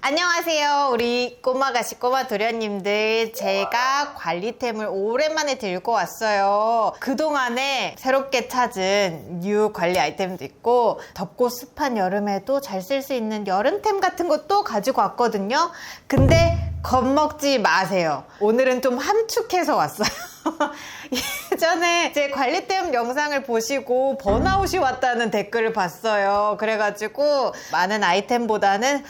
안녕하세요. 우리 꼬마가시 꼬마 도련님들, 제가 관리템을 오랜만에 들고 왔어요. 그동안에 새롭게 찾은 뉴 관리 아이템도 있고, 덥고 습한 여름에도 잘 쓸 수 있는 여름템 같은 것도 가지고 왔거든요. 근데 겁먹지 마세요. 오늘은 좀 함축해서 왔어요. 예전에 제 관리템 영상을 보시고 번아웃이 왔다는 댓글을 봤어요. 그래가지고 많은 아이템보다는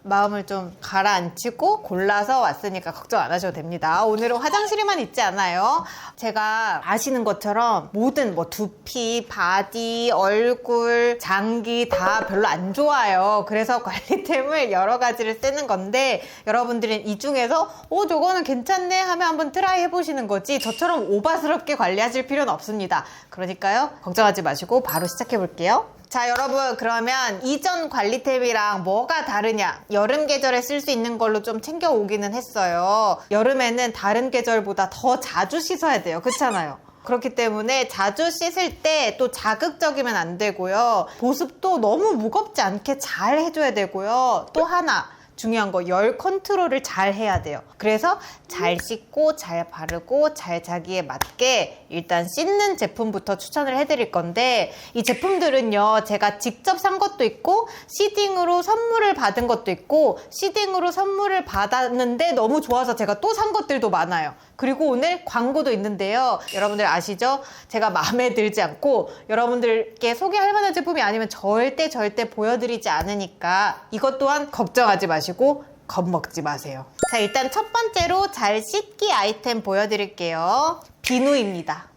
마음을 좀 가라앉히고 골라서 왔으니까 걱정 안 하셔도 됩니다. 오늘은 화장실에만 있지 않아요. 제가 아시는 것처럼 모든 두피, 바디, 얼굴, 장기 다 별로 안 좋아요. 그래서 관리템을 여러 가지를 쓰는 건데, 여러분들은 이 중에서 저거는 괜찮네 하면 한번 트라이 해보시는 거지, 저처럼 오바스럽게 관리하실 필요는 없습니다. 그러니까요, 걱정하지 마시고 바로 시작해 볼게요. 자, 여러분, 그러면 이전 관리템이랑 뭐가 다르냐? 여름 계절에 쓸 수 있는 걸로 좀 챙겨 오기는 했어요. 여름에는 다른 계절보다 더 자주 씻어야 돼요. 그렇잖아요. 그렇기 때문에 자주 씻을 때 또 자극적이면 안 되고요. 보습도 너무 무겁지 않게 잘 해줘야 되고요. 또 하나 중요한 거, 열 컨트롤을 잘 해야 돼요. 그래서 잘 씻고 잘 바르고 잘 자기에 맞게 일단 씻는 제품부터 추천을 해드릴 건데, 이 제품들은요, 제가 직접 산 것도 있고 시딩으로 선물을 받은 것도 있고, 시딩으로 선물을 받았는데 너무 좋아서 제가 또 산 것들도 많아요. 그리고 오늘 광고도 있는데요. 여러분들 아시죠? 제가 마음에 들지 않고 여러분들께 소개할 만한 제품이 아니면 절대 보여드리지 않으니까 이것 또한 걱정하지 마시고 겁먹지 마세요. 자, 일단 첫 번째로 잘 씻기 아이템 보여드릴게요. 비누입니다.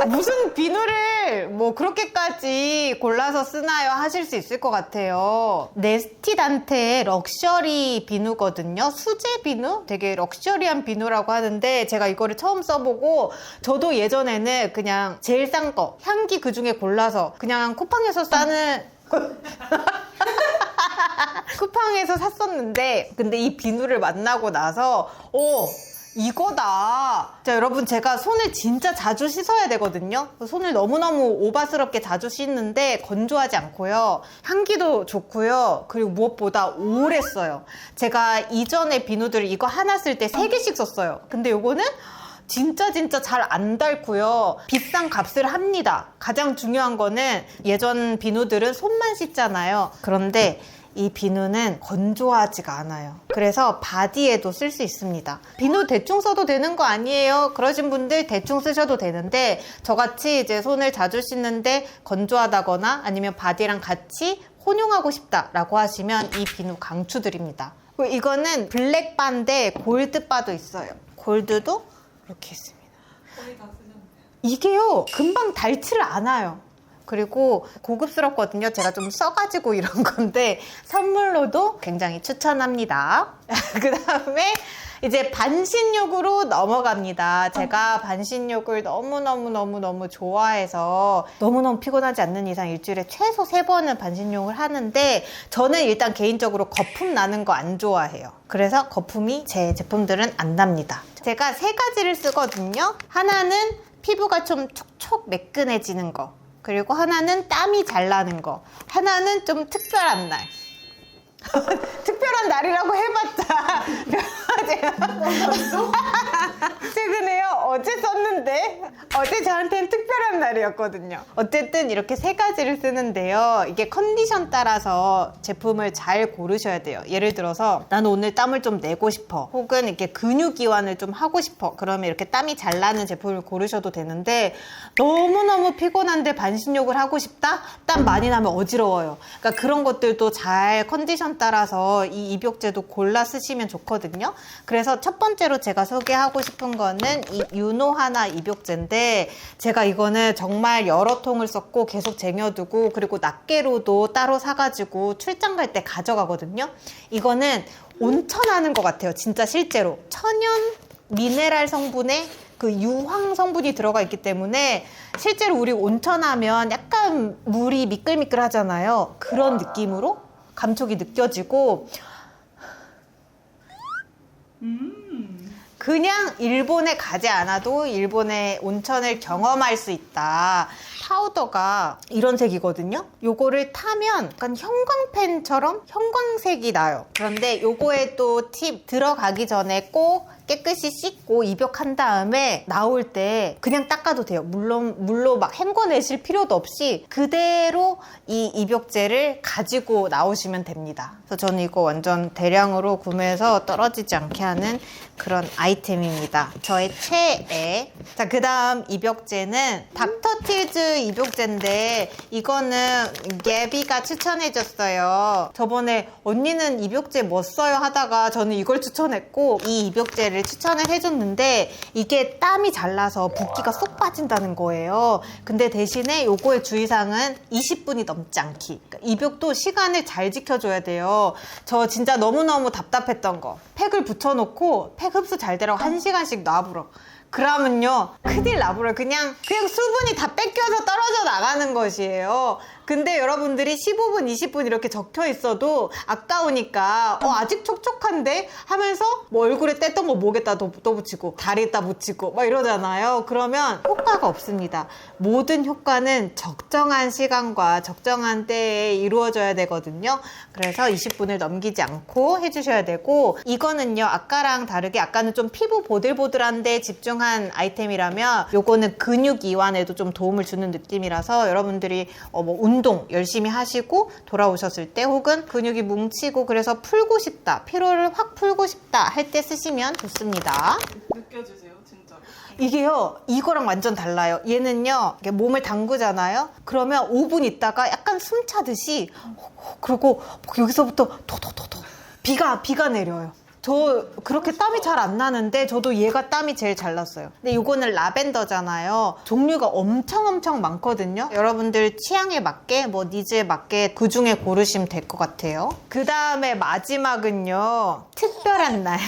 무슨 비누를 그렇게까지 골라서 쓰나요? 하실 수 있을 것 같아요. 네스티단테의 럭셔리 비누거든요. 수제 비누? 되게 럭셔리한 비누라고 하는데, 제가 이거를 처음 써보고, 저도 예전에는 그냥 제일 싼 거, 향기 그 중에 골라서 그냥 쿠팡에서 싸는 쿠팡에서 샀었는데, 근데 이 비누를 만나고 나서 이거다. 자, 여러분, 제가 손을 진짜 자주 씻어야 되거든요. 손을 너무너무 오바스럽게 자주 씻는데 건조하지 않고요. 향기도 좋고요. 그리고 무엇보다 오래 써요. 제가 이전에 비누들을 이거 하나 쓸 때 3개씩 썼어요. 근데 요거는 진짜 잘 안 닳고요. 비싼 값을 합니다. 가장 중요한 거는, 예전 비누들은 손만 씻잖아요. 그런데 이 비누는 건조하지가 않아요. 그래서 바디에도 쓸 수 있습니다. 비누 대충 써도 되는 거 아니에요? 그러신 분들 대충 쓰셔도 되는데, 저같이 이제 손을 자주 씻는데 건조하다거나 아니면 바디랑 같이 혼용하고 싶다라고 하시면 이 비누 강추드립니다. 그리고 이거는 블랙바인데 골드바도 있어요. 골드도 이렇게 있습니다. 거의 다 쓰셨네요. 이게요, 금방 닳지를 않아요. 그리고 고급스럽거든요. 제가 좀 써가지고 이런 건데 선물로도 굉장히 추천합니다. 그 다음에 이제 반신욕으로 넘어갑니다. 제가 반신욕을 너무 좋아해서 너무너무 피곤하지 않는 이상 일주일에 최소 3번은 반신욕을 하는데, 저는 일단 개인적으로 거품 나는 거 안 좋아해요. 그래서 거품이 제 제품들은 안 납니다. 제가 3가지를 쓰거든요. 하나는 피부가 좀 촉촉 매끈해지는 거, 그리고 하나는 땀이 잘 나는 거, 하나는 좀 특별한 날. 특별한 날이라고 해봤자 최근에요, 어제 썼는데 어제 저한테는 특별한 날이었거든요. 어쨌든 이렇게 3가지를 쓰는데요, 이게 컨디션 따라서 제품을 잘 고르셔야 돼요. 예를 들어서 나는 오늘 땀을 좀 내고 싶어, 혹은 이렇게 근육 이완을 좀 하고 싶어, 그러면 이렇게 땀이 잘 나는 제품을 고르셔도 되는데, 너무너무 피곤한데 반신욕을 하고 싶다? 땀 많이 나면 어지러워요. 그러니까 그런 것들도 잘 컨디션 따라서 이 입욕제도 골라 쓰시면 좋거든요. 그래서 첫 번째로 제가 소개하고 싶은 거는 이 유노하나 입욕제인데, 제가 이거는 정말 여러 통을 썼고 계속 쟁여두고, 그리고 낱개로도 따로 사가지고 출장 갈 때 가져가거든요. 이거는 온천하는 것 같아요. 진짜 실제로 천연 미네랄 성분의 그 유황 성분이 들어가 있기 때문에 실제로 우리 온천하면 약간 물이 미끌미끌 하잖아요. 그런 느낌으로 감촉이 느껴지고, 그냥 일본에 가지 않아도 일본의 온천을 경험할 수 있다. 파우더가 이런 색이거든요. 요거를 타면 약간 형광펜처럼 형광색이 나요. 그런데 요거에 또 팁, 들어가기 전에 꼭 깨끗이 씻고 입욕한 다음에 나올 때 그냥 닦아도 돼요. 물로 막 헹궈내실 필요도 없이 그대로 이 입욕제를 가지고 나오시면 됩니다. 그래서 저는 이거 완전 대량으로 구매해서 떨어지지 않게 하는 그런 아이템입니다. 저의 최애. 자, 그 다음 입욕제는 닥터틸즈 입욕제인데 이거는 개비가 추천해줬어요. 저번에 언니는 입욕제 뭐 써요 하다가 저는 이걸 추천했고 이 입욕제를 추천을 해줬는데 이게 땀이 잘 나서 붓기가 쏙 빠진다는 거예요. 근데 대신에 요거의 주의사항은 20분이 넘지 않기. 그러니까 입욕도 시간을 잘 지켜줘야 돼요. 저 진짜 너무너무 답답했던 거. 팩을 붙여놓고 팩 흡수 잘 되라고 1시간씩 놔불어. 그러면요 큰일 나버려요. 그냥 수분이 다 뺏겨서 떨어져 나가는 것이에요. 근데 여러분들이 15분, 20분 이렇게 적혀 있어도 아까우니까 아직 촉촉한데 하면서 뭐 얼굴에 뗐던 거 목에다 또 붙이고 다리에다 붙이고 막 이러잖아요. 그러면 효과가 없습니다. 모든 효과는 적정한 시간과 적정한 때에 이루어져야 되거든요. 그래서 20분을 넘기지 않고 해주셔야 되고 이거는요 아까랑 다르게 아까는 좀 피부 보들보들한데 집중한 아이템이라면 요거는 근육 이완에도 좀 도움을 주는 느낌이라서 여러분들이 뭐 운동 열심히 하시고 돌아오셨을 때 혹은 근육이 뭉치고 그래서 풀고 싶다, 피로를 확 풀고 싶다 할 때 쓰시면 좋습니다. 느껴지세요, 진짜로? 이게요, 이거랑 완전 달라요. 얘는요, 이렇게 몸을 담그잖아요? 그러면 5분 있다가 약간 숨 차듯이, 그리고 여기서부터 도도도도 비가 내려요. 저 그렇게 땀이 잘 안 나는데 저도 얘가 땀이 제일 잘 났어요. 근데 이거는 라벤더잖아요. 종류가 엄청 많거든요. 여러분들 취향에 맞게 뭐 니즈에 맞게 그 중에 고르시면 될 것 같아요. 그 다음에 마지막은요. 특별한 날.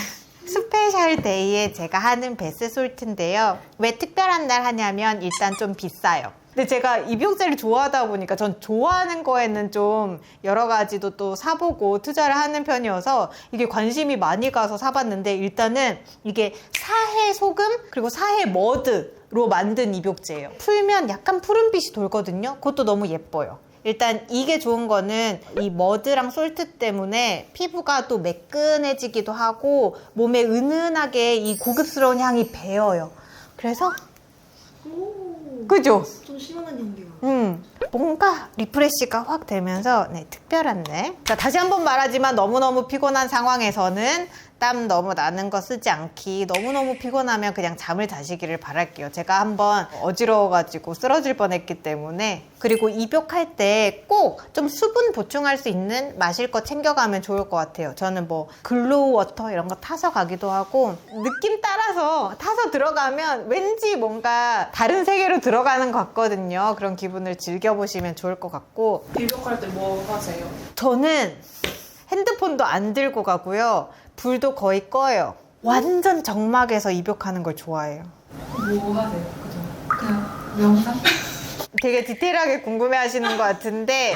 스페셜 데이에 제가 하는 베스솔트인데요. 왜 특별한 날 하냐면 일단 좀 비싸요. 근데 제가 입욕제를 좋아하다 보니까 전 좋아하는 거에는 좀 여러 가지도 또 사보고 투자를 하는 편이어서 이게 관심이 많이 가서 사봤는데 일단은 이게 사해 소금 그리고 사해 머드로 만든 입욕제예요. 풀면 약간 푸른빛이 돌거든요. 그것도 너무 예뻐요. 일단 이게 좋은 거는 이 머드랑 솔트 때문에 피부가 또 매끈해지기도 하고 몸에 은은하게 이 고급스러운 향이 배어요. 그래서 그죠? 좀 시원한 향기가. 뭔가 리프레시가 확 되면서 네, 특별한 날. 자, 다시 한번 말하지만 너무너무 피곤한 상황에서는 땀 너무 나는 거 쓰지 않기. 너무너무 피곤하면 그냥 잠을 자시기를 바랄게요. 제가 한번 어지러워가지고 쓰러질 뻔했기 때문에. 그리고 입욕할 때 꼭 좀 수분 보충할 수 있는 마실 거 챙겨가면 좋을 것 같아요. 저는 뭐 글로우 워터 이런 거 타서 가기도 하고 느낌 따라서 타서 들어가면 왠지 뭔가 다른 세계로 들어가는 것 같거든요. 그런 기분을 즐겨보시면 좋을 것 같고. 입욕할 때 뭐 하세요? 저는 핸드폰도 안 들고 가고요. 불도 거의 꺼요. 완전 적막에서 입욕하는 걸 좋아해요. 뭐 하세요? 그죠? 그냥 명상? 되게 디테일하게 궁금해 하시는 것 같은데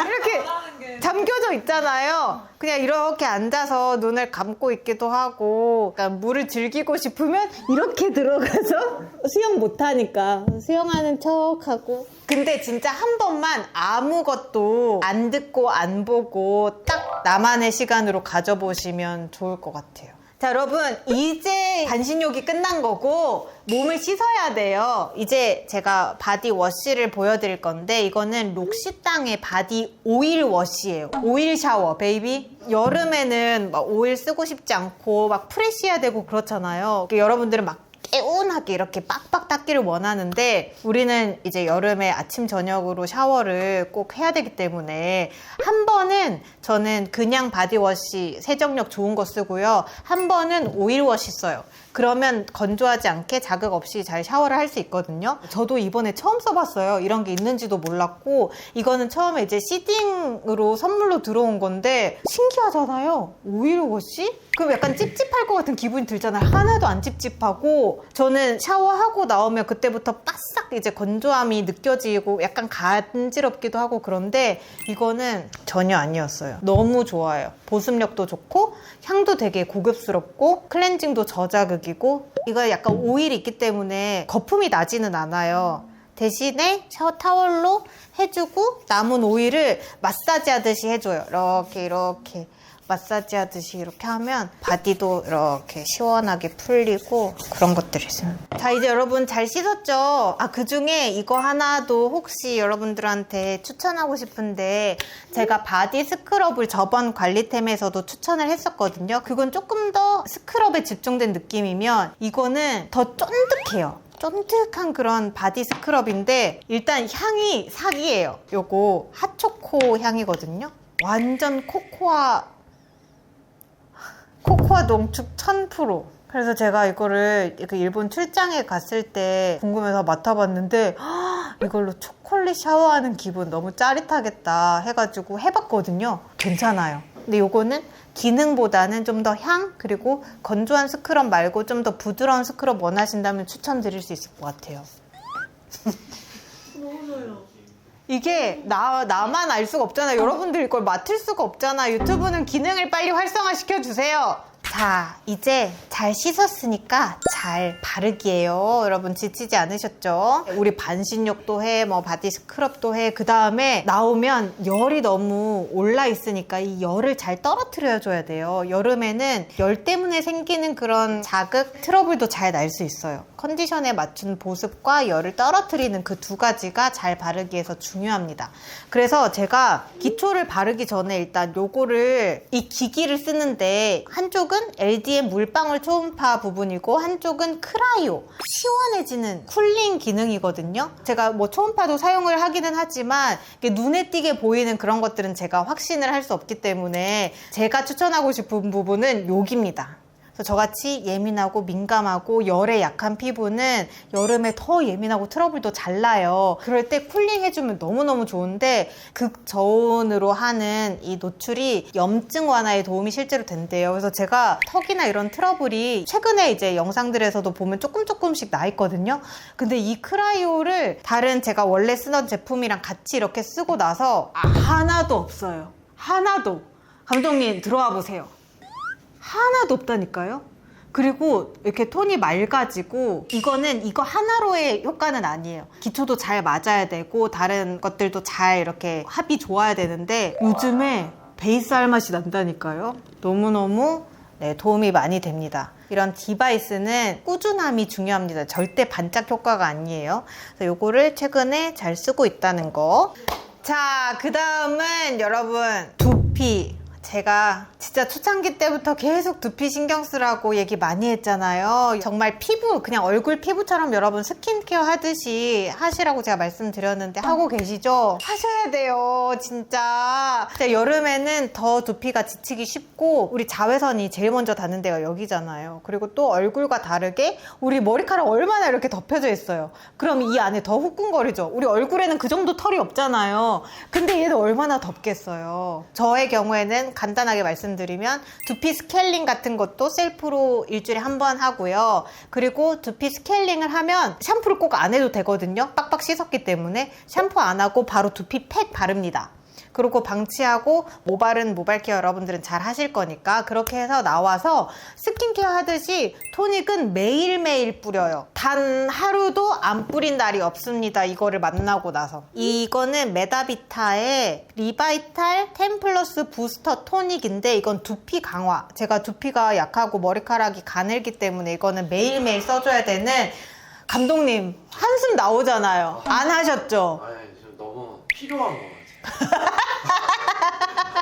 이렇게 잠겨져 있잖아요. 그냥 이렇게 앉아서 눈을 감고 있기도 하고 그러니까 물을 즐기고 싶으면 이렇게 들어가서 수영 못하니까 수영하는 척하고 근데 진짜 한 번만 아무것도 안 듣고 안 보고 딱 나만의 시간으로 가져보시면 좋을 것 같아요. 자, 여러분 이제 반신욕이 끝난 거고 몸을 씻어야 돼요. 이제 제가 바디 워시를 보여드릴 건데 이거는 록시땅의 바디 오일 워시예요. 오일 샤워 베이비. 여름에는 막 오일 쓰고 싶지 않고 막 프레쉬해야 되고 그렇잖아요. 여러분들은 막 개운하게 이렇게 빡빡 닦기를 원하는데 우리는 이제 여름에 아침 저녁으로 샤워를 꼭 해야 되기 때문에 한 번은 저는 그냥 바디워시 세정력 좋은 거 쓰고요. 한 번은 오일워시 써요. 그러면 건조하지 않게 자극 없이 잘 샤워를 할 수 있거든요. 저도 이번에 처음 써봤어요. 이런 게 있는지도 몰랐고 이거는 처음에 이제 시딩으로 선물로 들어온 건데 신기하잖아요. 오일워시? 그럼 약간 찝찝할 것 같은 기분이 들잖아요. 하나도 안 찝찝하고 저는 샤워하고 나오면 그때부터 바싹 이제 건조함이 느껴지고 약간 간지럽기도 하고 그런데 이거는 전혀 아니었어요. 너무 좋아요. 보습력도 좋고 향도 되게 고급스럽고 클렌징도 저자극이고 이거 약간 오일이 있기 때문에 거품이 나지는 않아요. 대신에 샤워 타월로 해주고 남은 오일을 마사지 하듯이 해줘요. 이렇게 마사지 하듯이 이렇게 하면 바디도 이렇게 시원하게 풀리고 그런 것들이 있어요. 자, 이제 여러분 잘 씻었죠? 그 중에 이거 하나도 혹시 여러분들한테 추천하고 싶은데, 제가 바디 스크럽을 저번 관리템에서도 추천을 했었거든요. 그건 조금 더 스크럽에 집중된 느낌이면 이거는 더 쫀득해요. 쫀득한 그런 바디 스크럽인데 일단 향이 사기예요. 요거 핫초코 향이거든요. 완전 코코아 농축 1000%. 그래서 제가 이거를 일본 출장에 갔을 때 궁금해서 맡아봤는데 이걸로 초콜릿 샤워하는 기분 너무 짜릿하겠다 해가지고 해봤거든요. 괜찮아요. 근데 요거는 기능보다는 좀 더 향, 그리고 건조한 스크럽 말고 좀 더 부드러운 스크럽 원하신다면 추천드릴 수 있을 것 같아요. 너무 좋아요. 이게 나만 알 수가 없잖아. 여러분들 이걸 맡을 수가 없잖아. 유튜브는 기능을 빨리 활성화시켜 주세요. 자, 이제 잘 씻었으니까 잘 바르기예요. 여러분 지치지 않으셨죠? 우리 반신욕도 해, 뭐 바디 스크럽도 해. 그 다음에 나오면 열이 너무 올라 있으니까 이 열을 잘 떨어뜨려 줘야 돼요. 여름에는 열 때문에 생기는 그런 자극, 트러블도 잘 날 수 있어요. 컨디션에 맞춘 보습과 열을 떨어뜨리는 그 두 가지가 잘 바르기 위해서 중요합니다. 그래서 제가 기초를 바르기 전에 일단 요거를, 이 기기를 쓰는데 한쪽은 LDM 물방울 초음파 부분이고 한쪽은 크라이오, 시원해지는 쿨링 기능이거든요. 제가 뭐 초음파도 사용을 하기는 하지만 눈에 띄게 보이는 그런 것들은 제가 확신을 할 수 없기 때문에 제가 추천하고 싶은 부분은 여기입니다. 그래서 저같이 예민하고 민감하고 열에 약한 피부는 여름에 더 예민하고 트러블도 잘 나요. 그럴 때 쿨링 해주면 너무너무 좋은데 극저온으로 하는 이 노출이 염증 완화에 도움이 실제로 된대요. 그래서 제가 턱이나 이런 트러블이 최근에 이제 영상들에서도 보면 조금씩 나 있거든요. 근데 이 크라이오를 다른 제가 원래 쓰던 제품이랑 같이 이렇게 쓰고 나서 하나도 없어요. 하나도. 감독님 들어와 보세요. 하나도 없다니까요. 그리고 이렇게 톤이 맑아지고, 이거는 이거 하나로의 효과는 아니에요. 기초도 잘 맞아야 되고 다른 것들도 잘 이렇게 합이 좋아야 되는데 요즘에 베이스 할 맛이 난다니까요. 너무너무 도움이 많이 됩니다. 이런 디바이스는 꾸준함이 중요합니다. 절대 반짝 효과가 아니에요. 그래서 요거를 최근에 잘 쓰고 있다는 거. 자, 그 다음은 여러분 두피. 제가 진짜 초창기 때부터 계속 두피 신경 쓰라고 얘기 많이 했잖아요. 정말 피부, 그냥 얼굴 피부처럼 여러분 스킨케어 하듯이 하시라고 제가 말씀드렸는데 하고 계시죠? 하셔야 돼요, 진짜. 여름에는 더 두피가 지치기 쉽고 우리 자외선이 제일 먼저 닿는 데가 여기잖아요. 그리고 또 얼굴과 다르게 우리 머리카락 얼마나 이렇게 덮여져 있어요. 그럼 이 안에 더 후끈거리죠. 우리 얼굴에는 그 정도 털이 없잖아요. 근데 얘는 얼마나 덥겠어요. 저의 경우에는 간단하게 말씀드리면 두피 스케일링 같은 것도 셀프로 일주일에 한 번 하고요. 그리고 두피 스케일링을 하면 샴푸를 꼭 안 해도 되거든요. 빡빡 씻었기 때문에 샴푸 안 하고 바로 두피 팩 바릅니다. 그리고 방치하고 모발은 모발케어 여러분들은 잘 하실 거니까 그렇게 해서 나와서 스킨케어 하듯이 토닉은 매일매일 뿌려요. 단 하루도 안 뿌린 날이 없습니다. 이거를 만나고 나서. 이거는 메다비타의 리바이탈 10 플러스 부스터 토닉인데 이건 두피 강화. 제가 두피가 약하고 머리카락이 가늘기 때문에 이거는 매일매일 써줘야 되는. 감독님 한숨 나오잖아요. 안 하셨죠? 아니, 저 너무 필요한 거 같아요.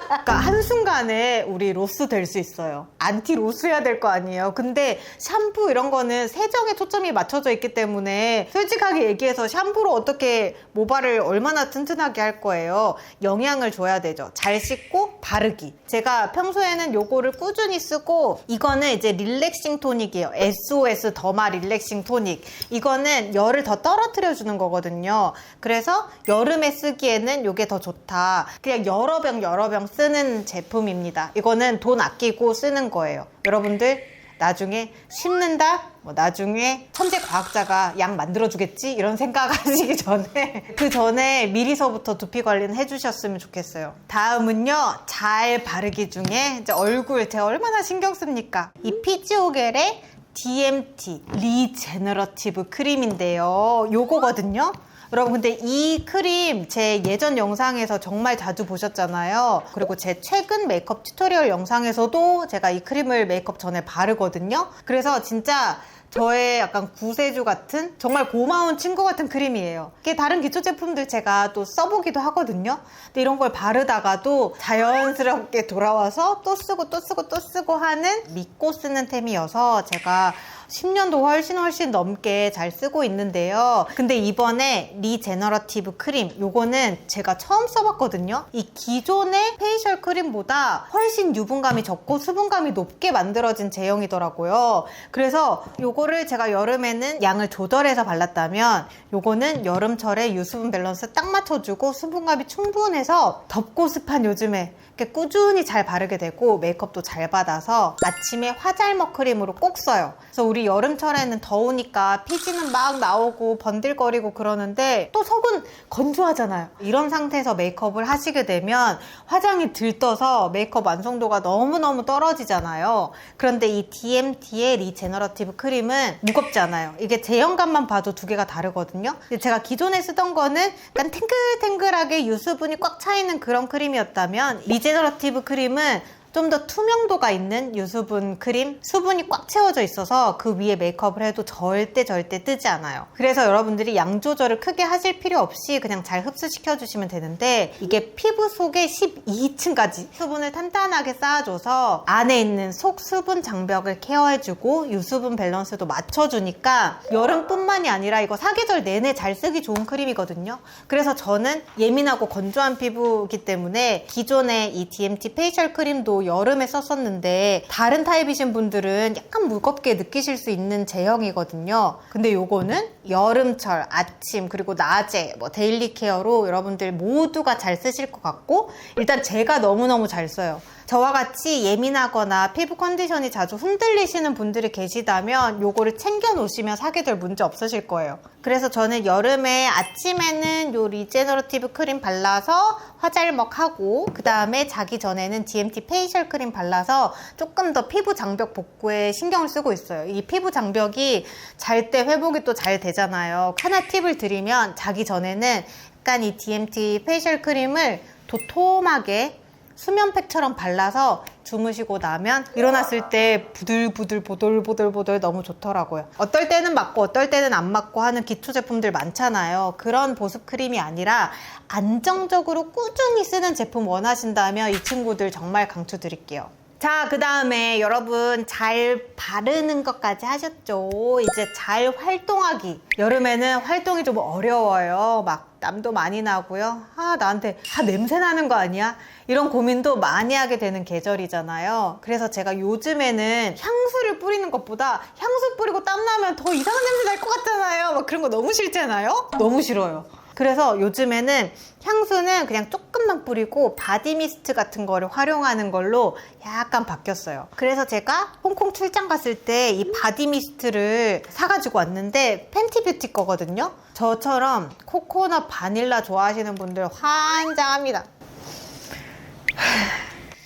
그러니까 한순간에 우리 로스 될 수 있어요. 안티 로스 해야 될 거 아니에요. 근데 샴푸 이런 거는 세정에 초점이 맞춰져 있기 때문에 솔직하게 얘기해서 샴푸로 어떻게 모발을 얼마나 튼튼하게 할 거예요. 영양을 줘야 되죠. 잘 씻고 바르기. 제가 평소에는 요거를 꾸준히 쓰고, 이거는 이제 릴렉싱 토닉이에요. SOS 더마 릴렉싱 토닉. 이거는 열을 더 떨어뜨려 주는 거거든요. 그래서 여름에 쓰기에는 요게 더 좋다. 그냥 여러 병 쓰는 제품입니다. 이거는 돈 아끼고 쓰는 거예요. 여러분들 나중에 심는다? 뭐 나중에 천재 과학자가 약 만들어주겠지? 이런 생각 하시기 전에 그 전에 미리서부터 두피 관리는 해주셨으면 좋겠어요. 다음은요, 잘 바르기 중에 이제 얼굴 제가 얼마나 신경 씁니까? 이 피지오겔의 DMT 리제너러티브 크림인데요. 요거거든요. 여러분 근데 이 크림 제 예전 영상에서 정말 자주 보셨잖아요. 그리고 제 최근 메이크업 튜토리얼 영상에서도 제가 이 크림을 메이크업 전에 바르거든요. 그래서 진짜 저의 약간 구세주 같은 정말 고마운 친구 같은 크림이에요. 이게 다른 기초 제품들 제가 또 써보기도 하거든요. 근데 이런 걸 바르다가도 자연스럽게 돌아와서 또 쓰고 또 쓰고 또 쓰고 하는 믿고 쓰는 템이어서 제가 10년도 훨씬 넘게 잘 쓰고 있는데요. 근데 이번에 리제너러티브 크림 요거는 제가 처음 써봤거든요. 이 기존의 페이셜 크림보다 훨씬 유분감이 적고 수분감이 높게 만들어진 제형이더라고요. 그래서 요거를 제가 여름에는 양을 조절해서 발랐다면 요거는 여름철에 유수분 밸런스 딱 맞춰주고 수분감이 충분해서 덥고 습한 요즘에 이렇게 꾸준히 잘 바르게 되고 메이크업도 잘 받아서 아침에 화잘먹 크림으로 꼭 써요. 그래서 우리 여름철에는 더우니까 피지는 막 나오고 번들거리고 그러는데 또 속은 건조하잖아요. 이런 상태에서 메이크업을 하시게 되면 화장이 들떠서 메이크업 완성도가 너무너무 떨어지잖아요. 그런데 이 DMT의 리제너러티브 크림은 무겁지 않아요. 이게 제형감만 봐도 두 개가 다르거든요. 근데 제가 기존에 쓰던 거는 약간 탱글탱글하게 유수분이 꽉 차있는 그런 크림이었다면 리제너러티브 크림은 좀 더 투명도가 있는 유수분 크림, 수분이 꽉 채워져 있어서 그 위에 메이크업을 해도 절대 뜨지 않아요. 그래서 여러분들이 양 조절을 크게 하실 필요 없이 그냥 잘 흡수시켜 주시면 되는데 이게 피부 속에 12층까지 수분을 탄탄하게 쌓아줘서 안에 있는 속 수분 장벽을 케어해주고 유수분 밸런스도 맞춰주니까 여름뿐만이 아니라 이거 사계절 내내 잘 쓰기 좋은 크림이거든요. 그래서 저는 예민하고 건조한 피부이기 때문에 기존의 이 DMT 페이셜 크림도 여름에 썼었는데 다른 타입이신 분들은 약간 무겁게 느끼실 수 있는 제형이거든요. 근데 요거는 여름철 아침 그리고 낮에 뭐 데일리 케어로 여러분들 모두가 잘 쓰실 것 같고 일단 제가 너무너무 잘 써요. 저와 같이 예민하거나 피부 컨디션이 자주 흔들리시는 분들이 계시다면 요거를 챙겨 놓으시면 사계절 문제 없으실 거예요. 그래서 저는 여름에 아침에는 요 리제너러티브 크림 발라서 화잘먹하고 그 다음에 자기 전에는 DMT 페이셜 크림 발라서 조금 더 피부 장벽 복구에 신경을 쓰고 있어요. 이 피부 장벽이 잘 때 회복이 또 잘 되잖아요. 하나 팁을 드리면 자기 전에는 약간 이 DMT 페이셜 크림을 도톰하게 수면팩처럼 발라서 주무시고 나면 일어났을 때 부들부들 보들보들 너무 좋더라고요. 어떨 때는 맞고 어떨 때는 안 맞고 하는 기초 제품들 많잖아요. 그런 보습 크림이 아니라 안정적으로 꾸준히 쓰는 제품 원하신다면 이 친구들 정말 강추드릴게요. 자, 그 다음에 여러분 잘 바르는 것까지 하셨죠? 이제 잘 활동하기. 여름에는 활동이 좀 어려워요. 막 땀도 많이 나고요. 나한테 냄새 나는 거 아니야? 이런 고민도 많이 하게 되는 계절이잖아요. 그래서 제가 요즘에는 향수를 뿌리는 것보다 향수 뿌리고 땀나면 더 이상한 냄새 날 것 같잖아요. 막 그런 거 너무 싫잖아요? 너무 싫어요. 그래서 요즘에는 향수는 그냥 조금만 뿌리고 바디 미스트 같은 거를 활용하는 걸로 약간 바뀌었어요. 그래서 제가 홍콩 출장 갔을 때 이 바디 미스트를 사가지고 왔는데 팬티 뷰티 거거든요. 저처럼 코코넛 바닐라 좋아하시는 분들 환장합니다.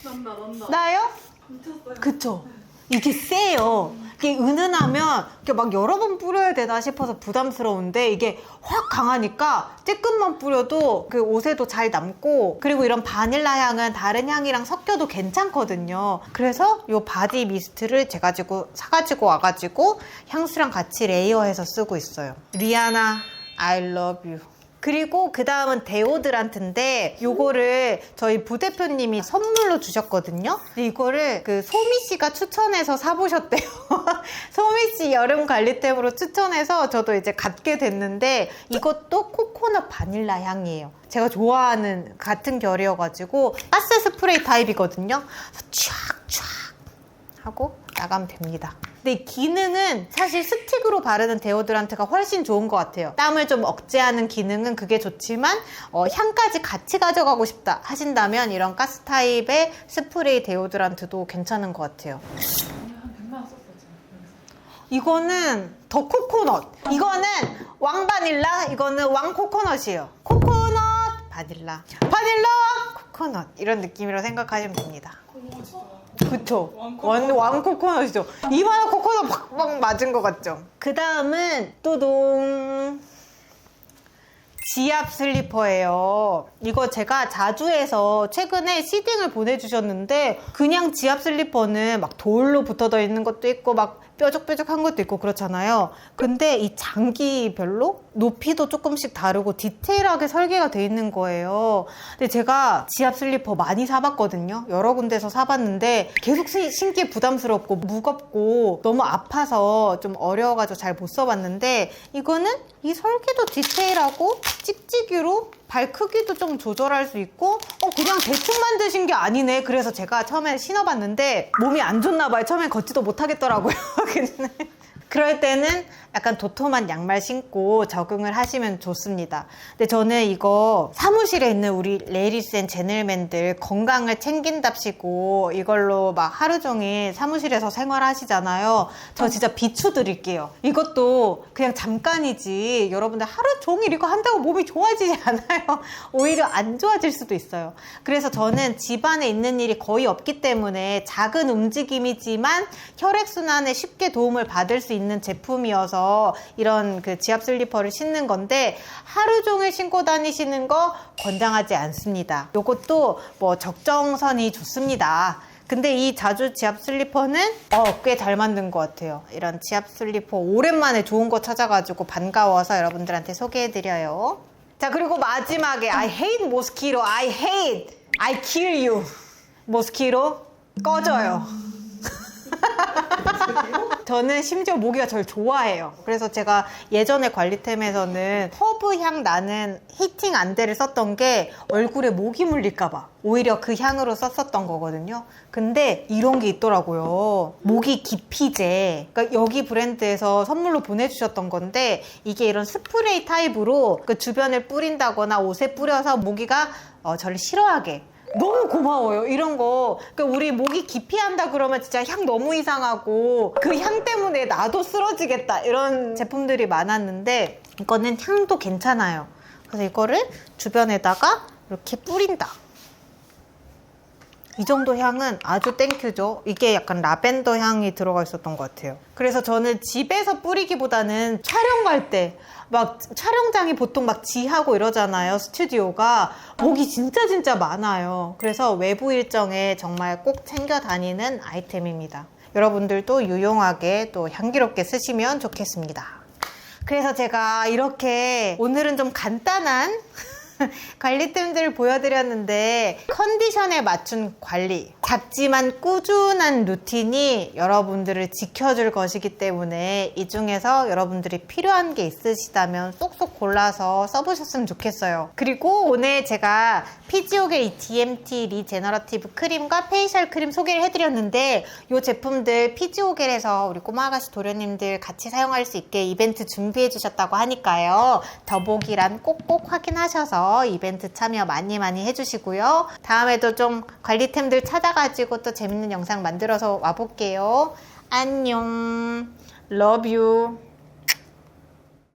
난다. 나요? 미쳤어요. 그쵸? 이게 세요. 이게 은은하면 이렇게 막 여러 번 뿌려야 되나 싶어서 부담스러운데 이게 확 강하니까 조금만 뿌려도 그 옷에도 잘 남고 그리고 이런 바닐라 향은 다른 향이랑 섞여도 괜찮거든요. 그래서 이 바디 미스트를 제가 사가지고 와가지고 향수랑 같이 레이어해서 쓰고 있어요. 리아나 I love you. 그리고 그 다음은 데오드란트인데 요거를 저희 부대표님이 선물로 주셨거든요. 근데 이거를 그 소미씨가 추천해서 사보셨대요. 소미씨 여름 관리템으로 추천해서 저도 이제 갖게 됐는데 이것도 코코넛 바닐라 향이에요. 제가 좋아하는 같은 결이어가지고 가스 스프레이 타입이거든요. 촥촥 하고 나가면 됩니다. 근데 이 기능은 사실 스틱으로 바르는 데오드란트가 훨씬 좋은 것 같아요. 땀을 좀 억제하는 기능은 그게 좋지만 향까지 같이 가져가고 싶다 하신다면 이런 가스 타입의 스프레이 데오드란트도 괜찮은 것 같아요. 한 100만 원 썼어요, 지금. 이거는 더 코코넛, 이거는 왕 바닐라, 이거는 왕 코코넛이에요. 코코넛 바닐라, 바닐라 코코넛 이런 느낌이라고 생각하시면 됩니다. 그쵸? 왕 코코넛이죠. 이만한 코코넛 팍팍 맞은 것 같죠? 그 다음은 또동 지압 슬리퍼예요. 이거 제가 자주해서 최근에 시딩을 보내주셨는데 그냥 지압 슬리퍼는 막 돌로 붙어져 있는 것도 있고 막 뾰족뾰족한 것도 있고 그렇잖아요. 근데 이 장기별로 높이도 조금씩 다르고 디테일하게 설계가 돼 있는 거예요. 근데 제가 지압 슬리퍼 많이 사봤거든요. 여러 군데서 사봤는데 계속 신기해 부담스럽고 무겁고 너무 아파서 좀 어려워가지고 잘 못 써봤는데 이거는 이 설계도 디테일하고 찍찍이로 발 크기도 좀 조절할 수 있고 그냥 대충 만드신 게 아니네. 그래서 제가 처음에 신어봤는데 몸이 안 좋나 봐요. 처음엔 걷지도 못하겠더라고요. 그럴 때는 약간 도톰한 양말 신고 적응을 하시면 좋습니다. 근데 저는 이거 사무실에 있는 우리 레이디스 앤 제넬맨들 건강을 챙긴답시고 이걸로 막 하루 종일 사무실에서 생활하시잖아요. 저 진짜 비추드릴게요. 이것도 그냥 잠깐이지 여러분들 하루 종일 이거 한다고 몸이 좋아지지 않아요. 오히려 안 좋아질 수도 있어요. 그래서 저는 집안에 있는 일이 거의 없기 때문에 작은 움직임이지만 혈액순환에 쉽게 도움을 받을 수 있는 제품이어서 이런 그 지압 슬리퍼를 신는 건데 하루 종일 신고 다니시는 거 권장하지 않습니다. 요것도 뭐 적정선이 좋습니다. 근데 이 자주 지압 슬리퍼는 꽤 잘 만든 것 같아요. 이런 지압 슬리퍼 오랜만에 좋은 거 찾아가지고 반가워서 여러분들한테 소개해드려요. 자, 그리고 마지막에 I hate mosquito, I hate, I kill you. 모스키로 꺼져요. 저는 심지어 모기가 저를 좋아해요. 그래서 제가 예전에 관리템에서는 허브 향 나는 히팅 안대를 썼던 게 얼굴에 모기 물릴까봐 오히려 그 향으로 썼었던 거거든요. 근데 이런 게 있더라고요. 모기 기피제. 그러니까 여기 브랜드에서 선물로 보내주셨던 건데 이게 이런 스프레이 타입으로 그 주변을 뿌린다거나 옷에 뿌려서 모기가 저를 싫어하게. 너무 고마워요. 이런 거. 그러니까 우리 모기 기피한다 그러면 진짜 향 너무 이상하고 그 향 때문에 나도 쓰러지겠다 이런 제품들이 많았는데 이거는 향도 괜찮아요. 그래서 이거를 주변에다가 이렇게 뿌린다. 이 정도 향은 아주 땡큐죠. 이게 약간 라벤더 향이 들어가 있었던 것 같아요. 그래서 저는 집에서 뿌리기보다는 촬영 갈 때 막 촬영장이 보통 막 지하고 이러잖아요. 스튜디오가. 모기 진짜 많아요. 그래서 외부 일정에 정말 꼭 챙겨 다니는 아이템입니다. 여러분들도 유용하게 또 향기롭게 쓰시면 좋겠습니다. 그래서 제가 이렇게 오늘은 좀 간단한 관리템들을 보여드렸는데 컨디션에 맞춘 관리, 작지만 꾸준한 루틴이 여러분들을 지켜줄 것이기 때문에 이 중에서 여러분들이 필요한 게 있으시다면 쏙쏙 골라서 써보셨으면 좋겠어요. 그리고 오늘 제가 피지오겔 DMT 리제너러티브 크림과 페이셜 크림 소개를 해드렸는데 이 제품들 피지오겔에서 우리 꼬마아가씨 도련님들 같이 사용할 수 있게 이벤트 준비해 주셨다고 하니까요. 더보기란 꼭꼭 확인하셔서 이벤트 참여 많이 해주시고요. 다음에도 좀 관리템들 찾아가지고 또 재밌는 영상 만들어서 와볼게요. 안녕. Love you.